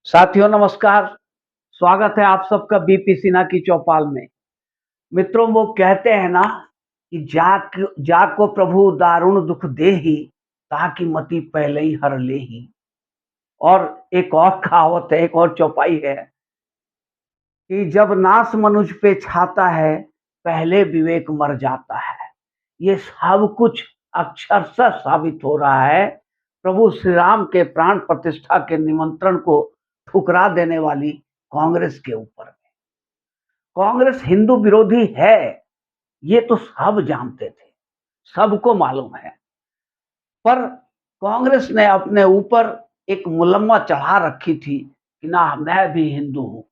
साथियों नमस्कार। स्वागत है आप सबका बीपी सिन्हा की चौपाल में। मित्रों, वो कहते हैं ना कि जाक जाको प्रभु दारुण दुख देहि, ताकि मति पहले ही हर लेहि। और एक और कहावत है, एक और चौपाई है कि जब नास मनुज पे छाता है, पहले विवेक मर जाता है। ये सब कुछ अक्षरशः साबित हो रहा है प्रभु श्री राम के प्राण प्रतिष्ठा के निमंत्रण को ठुकरा देने वाली कांग्रेस के ऊपर। कांग्रेस हिंदू विरोधी है, ये तो सब जानते थे, सबको मालूम है। पर कांग्रेस ने अपने ऊपर एक मुलम्मा चढ़ा रखी थी कि ना, मैं भी हिंदू हूं।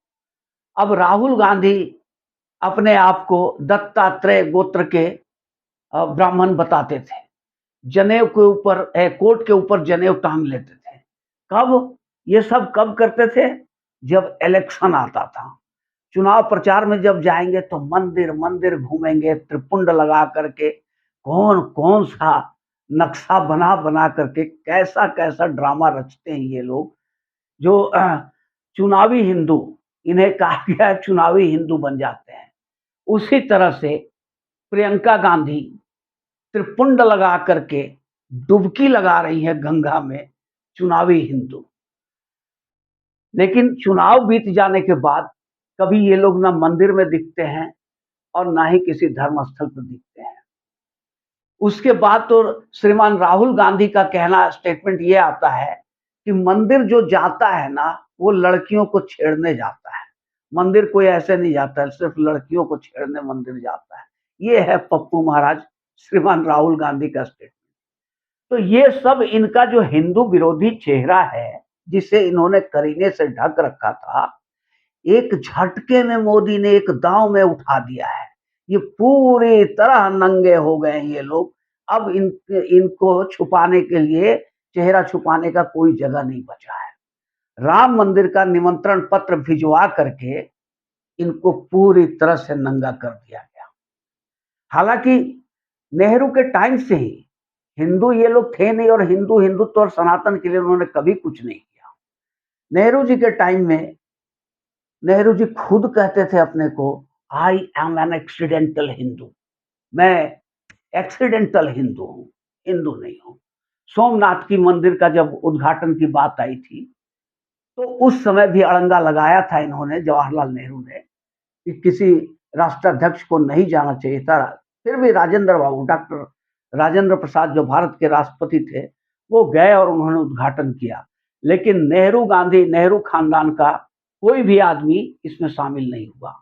अब राहुल गांधी अपने आप को दत्तात्रेय गोत्र के ब्राह्मण बताते थे। जनेऊ के ऊपर कोट के ऊपर जनेऊ टांग लेते थे। कब? ये सब कब करते थे? जब इलेक्शन आता था। चुनाव प्रचार में जब जाएंगे तो मंदिर मंदिर घूमेंगे, त्रिपुंड लगा करके कौन कौन सा नक्शा बना बना करके कैसा कैसा ड्रामा रचते हैं ये लोग। जो चुनावी हिंदू, इन्हें कहा गया है चुनावी हिंदू बन जाते हैं। उसी तरह से प्रियंका गांधी त्रिपुंड लगा करके डुबकी लगा रही है गंगा में, चुनावी हिंदू। लेकिन चुनाव बीत जाने के बाद कभी ये लोग ना मंदिर में दिखते हैं और ना ही किसी धर्म स्थल पर दिखते हैं। उसके बाद तो श्रीमान राहुल गांधी का कहना, स्टेटमेंट ये आता है कि मंदिर जो जाता है ना, वो लड़कियों को छेड़ने जाता है। मंदिर कोई ऐसे नहीं जाता है, सिर्फ लड़कियों को छेड़ने मंदिर जाता है। ये है पप्पू महाराज श्रीमान राहुल गांधी का स्टेटमेंट। तो ये सब इनका जो हिंदू विरोधी चेहरा है, जिसे इन्होंने करीने से ढक रखा था, एक झटके में मोदी ने एक दांव में उठा दिया है। ये पूरी तरह नंगे हो गए हैं ये लोग। अब इनको छुपाने के लिए, चेहरा छुपाने का कोई जगह नहीं बचा है। राम मंदिर का निमंत्रण पत्र भिजवा करके इनको पूरी तरह से नंगा कर दिया गया। हालांकि नेहरू के टाइम से ही हिंदू ये लोग थे नहीं, और हिंदुत्व और सनातन के लिए उन्होंने कभी कुछ नहीं किया। नेहरू जी के टाइम में नेहरू जी खुद कहते थे अपने को, I am an accidental Hindu. मैं एक्सीडेंटल हिंदू हूं, हिंदू नहीं हूं। सोमनाथ की मंदिर का जब उद्घाटन की बात आई थी, तो उस समय भी अड़ंगा लगाया था इन्होंने, जवाहरलाल नेहरू ने, कि किसी राष्ट्राध्यक्ष को नहीं जाना चाहिए था। फिर भी राजेंद्र बाबू, डॉक्टर राजेंद्र प्रसाद जो भारत के राष्ट्रपति थे, वो गए और उन्होंने उद्घाटन किया। लेकिन नेहरू खानदान का कोई भी आदमी इसमें शामिल नहीं हुआ।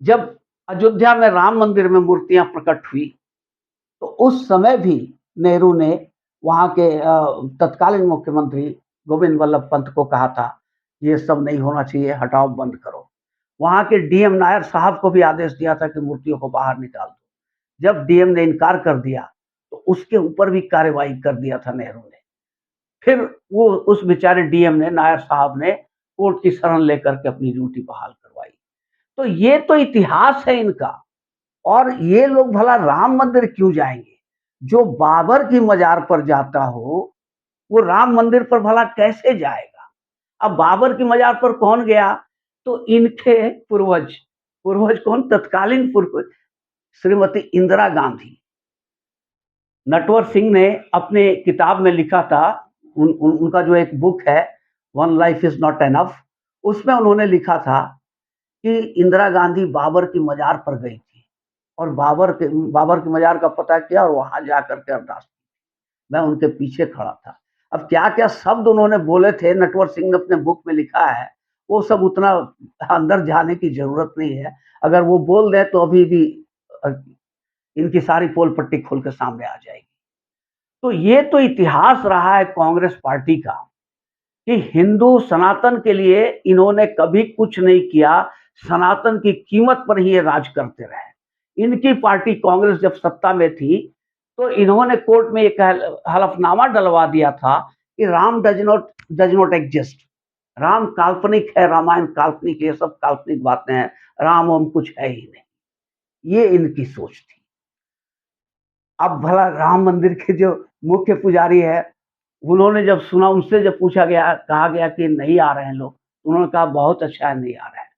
जब अयोध्या में राम मंदिर में मूर्तियां प्रकट हुई, तो उस समय भी नेहरू ने वहां के तत्कालीन मुख्यमंत्री गोविंद वल्लभ पंत को कहा था, ये सब नहीं होना चाहिए, हटाओ, बंद करो। वहां के डीएम नायर साहब को भी आदेश दिया था कि मूर्तियों को बाहर निकाल दो। जब डीएम ने इनकार कर दिया, तो उसके ऊपर भी कार्रवाई कर दिया था नेहरू ने। फिर वो उस बेचारे डीएम ने, नायर साहब ने, कोर्ट की शरण लेकर के अपनी ड्यूटी बहाल करवाई। तो ये तो इतिहास है इनका। और ये लोग भला राम मंदिर क्यों जाएंगे? जो बाबर की मजार पर जाता हो, वो राम मंदिर पर भला कैसे जाएगा? अब बाबर की मजार पर कौन गया? तो इनके पूर्वज, पूर्वज कौन? तत्कालीन पूर्वज श्रीमती इंदिरा गांधी। नटवर सिंह ने अपने किताब में लिखा था, उनका जो एक बुक है, one life is not enough, उसमें उन्होंने लिखा था कि इंदिरा गांधी बाबर की मजार पर गई थी, और बाबर की मजार का पता किया और वहां जाकर के अरदास की। मैं उनके पीछे खड़ा था। अब क्या क्या शब्द उन्होंने बोले थे, नटवर सिंह ने अपने बुक में लिखा है, वो सब उतना अंदर जाने की जरूरत नहीं है। अगर वो बोल दे तो अभी भी इनकी सारी पोल पट्टी खोल के सामने आ जाएगी। तो ये तो इतिहास रहा है कांग्रेस पार्टी का कि हिंदू सनातन के लिए इन्होंने कभी कुछ नहीं किया। सनातन की कीमत पर ही ये राज करते रहे। इनकी पार्टी कांग्रेस जब सत्ता में थी, तो इन्होंने कोर्ट में एक हलफनामा डलवा दिया था कि Ram does not exist. Ram काल्पनिक है, रामायण काल्पनिक, ये सब काल्पनिक बातें हैं, राम ओम कुछ है ही नहीं। ये इनकी सोच थी। अब भला राम मंदिर के जो मुख्य पुजारी है, उन्होंने जब सुना, उनसे जब पूछा गया, कहा गया कि नहीं आ रहे हैं लोग, उन्होंने कहा बहुत अच्छा है नहीं आ रहे हैं,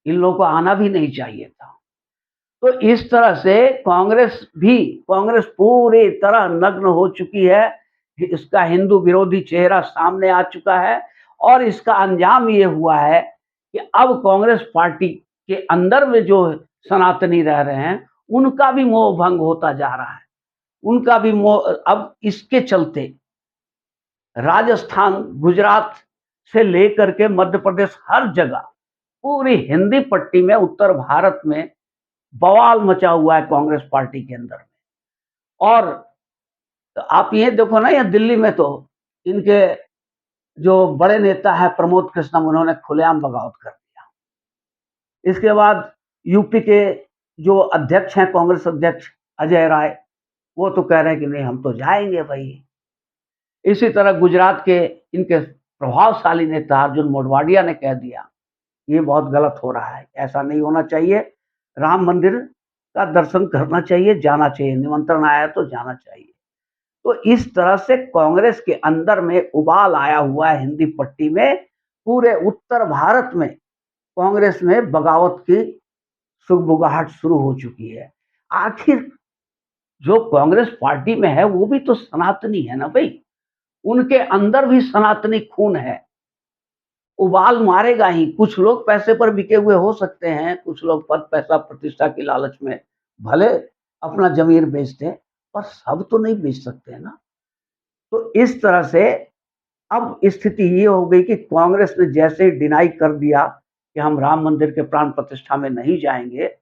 इन लोगों को आना भी नहीं चाहिए था। तो इस तरह से कांग्रेस पूरी तरह नग्न हो चुकी है, इसका हिंदू विरोधी चेहरा सामने आ चुका है और इसका अंजाम ये हुआ है कि अब कांग्रेस पार्टी के अंदर में जो सनातनी रह रहे हैं, उनका भी मोह भंग होता जा रहा है। उनका भी मोह, अब इसके चलते राजस्थान, गुजरात से लेकर के मध्य प्रदेश, हर जगह पूरी हिंदी पट्टी में, उत्तर भारत में बवाल मचा हुआ है कांग्रेस पार्टी के अंदर में। और आप ये देखो ना, यहाँ दिल्ली में तो इनके जो बड़े नेता है प्रमोद कृष्णम, उन्होंने खुलेआम बगावत कर दिया। इसके बाद यूपी के जो अध्यक्ष हैं, कांग्रेस अध्यक्ष अजय राय, वो तो कह रहे हैं कि नहीं हम तो जाएंगे भाई। इसी तरह गुजरात के इनके प्रभावशाली नेता अर्जुन मोढवाडिया ने कह दिया ये बहुत गलत हो रहा है, ऐसा नहीं होना चाहिए, राम मंदिर का दर्शन करना चाहिए, जाना चाहिए, निमंत्रण आया तो जाना चाहिए। तो इस तरह से कांग्रेस के अंदर में उबाल आया हुआ है हिंदी पट्टी में। पूरे उत्तर भारत में कांग्रेस में बगावत की सुगबुगाहट शुरू हो चुकी है। आखिर जो कांग्रेस पार्टी में है वो भी तो सनातनी है ना भाई, उनके अंदर भी सनातनी खून है, उबाल मारेगा ही। कुछ लोग पैसे पर बिके हुए हो सकते हैं, कुछ लोग पद पैसा प्रतिष्ठा की लालच में भले अपना जमीर बेच दें, पर सब तो नहीं बेच सकते हैं ना। तो इस तरह से अब स्थिति ये हो गई कि कांग्रेस ने जैसे ही डिनाई कर दिया कि हम राम मंदिर के प्राण प्रतिष्ठा में नहीं जाएंगे,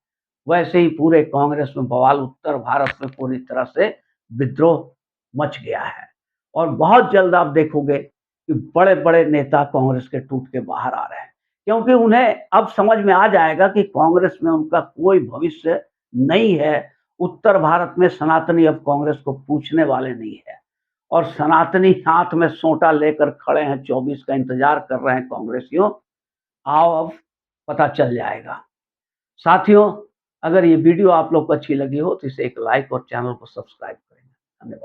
वैसे ही पूरे कांग्रेस में बवाल, उत्तर भारत में पूरी तरह से विद्रोह मच गया है। और बहुत जल्द आप देखोगे कि बड़े-बड़े नेता कांग्रेस के टूट के बाहर आ रहे हैं, क्योंकि उन्हें अब समझ में आ जाएगा कि कांग्रेस में उनका कोई भविष्य नहीं है। उत्तर भारत में सनातनी अब कांग्रेस को पूछने वाले नहीं है और सनातनी हाथ में सोंटा लेकर खड़े हैं, 24 का इंतजार कर रहे हैं कांग्रेसियों। आओ अब पता चल जाएगा। साथियों, अगर ये वीडियो आप लोग को अच्छी लगी हो तो इसे एक लाइक और चैनल को सब्सक्राइब करें। धन्यवाद।